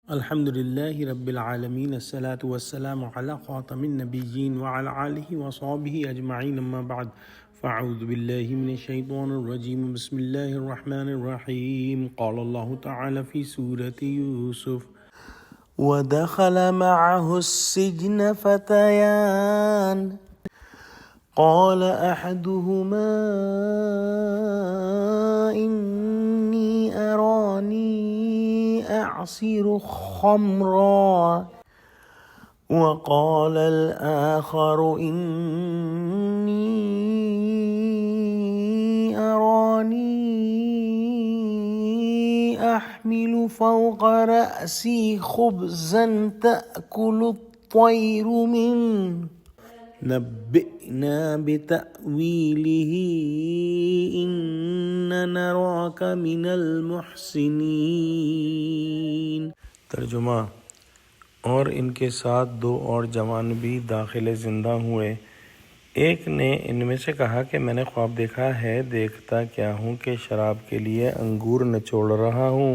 الحمد لله رب العالمين الصلاة والسلام على خاتم النبيين وعلى آله وصحبه أجمعين أما بعد فأعوذ بالله من الشيطان الرجيم بسم الله الرحمن الرحيم قال الله تعالى في سورة يوسف ودخل معه السجن فتيان قال أحدهما إني أراني أعصر خمرا وقال الآخر إني أراني أحمل فوق رأسي خبزا تأكل الطير منه نبئنا بتأويله إنا نراك من المحسنين۔ ترجمہ: اور ان کے ساتھ دو اور جوان بھی داخل زندہ ہوئے۔ ایک نے ان میں سے کہا کہ میں نے خواب دیکھا ہے، دیکھتا کیا ہوں کہ شراب کے لیے انگور نچوڑ رہا ہوں۔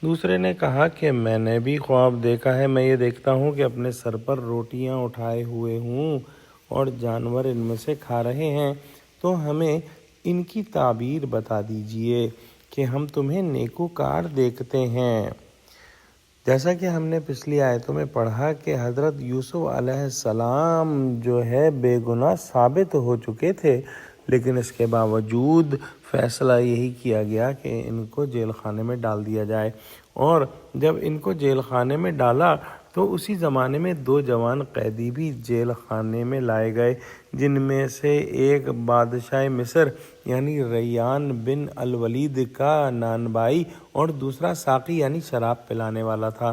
دوسرے نے کہا کہ میں نے بھی خواب دیکھا ہے، میں یہ دیکھتا ہوں کہ اپنے سر پر روٹیاں اٹھائے ہوئے ہوں اور جانور ان میں سے کھا رہے ہیں، تو ہمیں ان کی تعبیر بتا دیجئے کہ ہم تمہیں نیکوکار دیکھتے ہیں۔ جیسا کہ ہم نے پچھلی آیتوں میں پڑھا کہ حضرت یوسف علیہ السلام جو ہے بے گناہ ثابت ہو چکے تھے، لیکن اس کے باوجود فیصلہ یہی کیا گیا کہ ان کو جیل خانے میں ڈال دیا جائے، اور جب ان کو جیل خانے میں ڈالا تو اسی زمانے میں دو جوان قیدی بھی جیل خانے میں لائے گئے، جن میں سے ایک بادشاہ مصر یعنی ریان بن الولید کا نانبائی اور دوسرا ساقی یعنی شراب پلانے والا تھا۔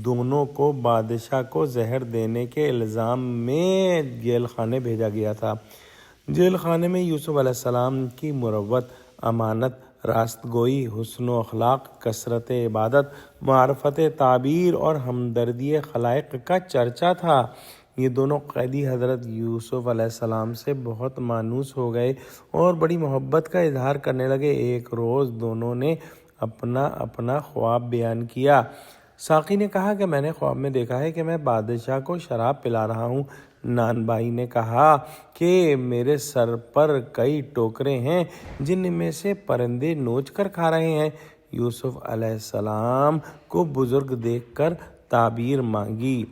دونوں کو بادشاہ کو زہر دینے کے الزام میں جیل خانے بھیجا گیا تھا۔ جیل خانے میں یوسف علیہ السلام کی مروت، امانت، راست گوئی، حسن و اخلاق، کثرت عبادت، معرفت تعبیر اور ہمدردی خلائق کا چرچا تھا۔ یہ دونوں قیدی حضرت یوسف علیہ السلام سے بہت مانوس ہو گئے اور بڑی محبت کا اظہار کرنے لگے۔ ایک روز دونوں نے اپنا اپنا خواب بیان کیا۔ ساقی نے کہا کہ میں نے خواب میں دیکھا ہے کہ میں بادشاہ کو شراب پلا رہا ہوں۔ نانبائی نے کہا کہ میرے سر پر کئی ٹوکرے ہیں جن میں سے پرندے نوچ کر کھا رہے ہیں۔ یوسف علیہ السلام کو بزرگ دیکھ کر تعبیر مانگی۔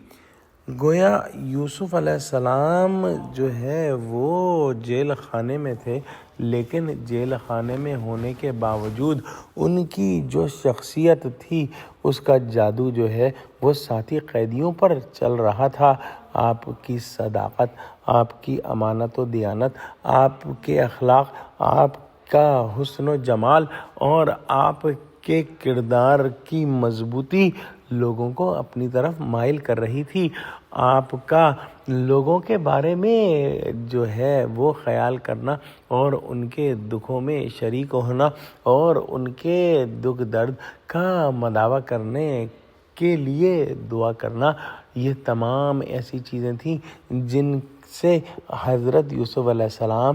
گویا یوسف علیہ السلام جو ہے وہ جیل خانے میں تھے، لیکن جیل خانے میں ہونے کے باوجود ان کی جو شخصیت تھی اس کا جادو جو ہے وہ ساتھی قیدیوں پر چل رہا تھا۔ آپ کی صداقت، آپ کی امانت و دیانت، آپ کے اخلاق، آپ کا حسن و جمال اور آپ کے کردار کی مضبوطی لوگوں کو اپنی طرف مائل کر رہی تھی۔ آپ کا لوگوں کے بارے میں جو ہے وہ خیال کرنا اور ان کے دکھوں میں شریک ہونا اور ان کے دکھ درد کا مداوع کرنے کے لیے دعا کرنا، یہ تمام ایسی چیزیں تھیں جن سے حضرت یوسف علیہ السلام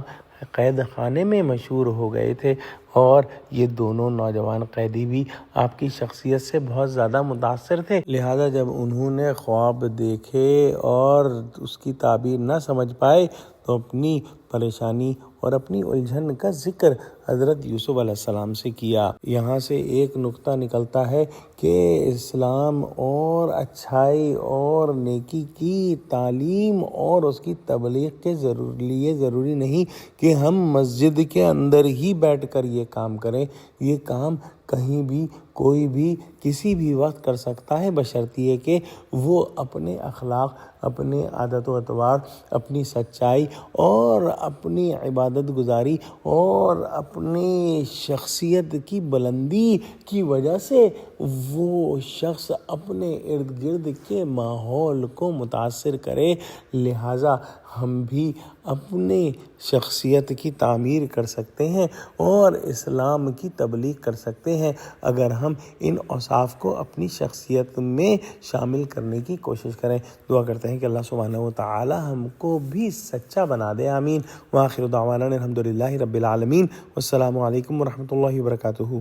قید خانے میں مشہور ہو گئے تھے، اور یہ دونوں نوجوان قیدی بھی آپ کی شخصیت سے بہت زیادہ متاثر تھے۔ لہٰذا جب انہوں نے خواب دیکھے اور اس کی تعبیر نہ سمجھ پائے تو اپنی پریشانی اور اپنی الجھن کا ذکر حضرت یوسف علیہ السلام سے کیا۔ یہاں سے ایک نقطہ نکلتا ہے کہ اسلام اور اچھائی اور نیکی کی تعلیم اور اس کی تبلیغ کے لیے ضروری نہیں کہ ہم مسجد کے اندر ہی بیٹھ کر یہ کام کریں۔ یہ کام کہیں بھی کوئی بھی کسی بھی وقت کر سکتا ہے، بشرطیہ کہ وہ اپنے اخلاق، اپنے عادت و اطوار، اپنی سچائی اور اپنی عبادت گزاری اور اپنی شخصیت کی بلندی کی وجہ سے وہ شخص اپنے ارد گرد کے ماحول کو متاثر کرے۔ لہٰذا ہم بھی اپنی شخصیت کی تعمیر کر سکتے ہیں اور اسلام کی تبلیغ کر سکتے ہیں اگر ہم ان اوصاف کو اپنی شخصیت میں شامل کرنے کی کوشش کریں۔ دعا کرتے ہیں کہ اللہ سبحانہ و تعالی ہم کو بھی سچا بنا دے، آمین۔ وآخر دعوانا الحمدللہ رب العالمین، والسلام علیکم ورحمۃ اللہ وبرکاتہ۔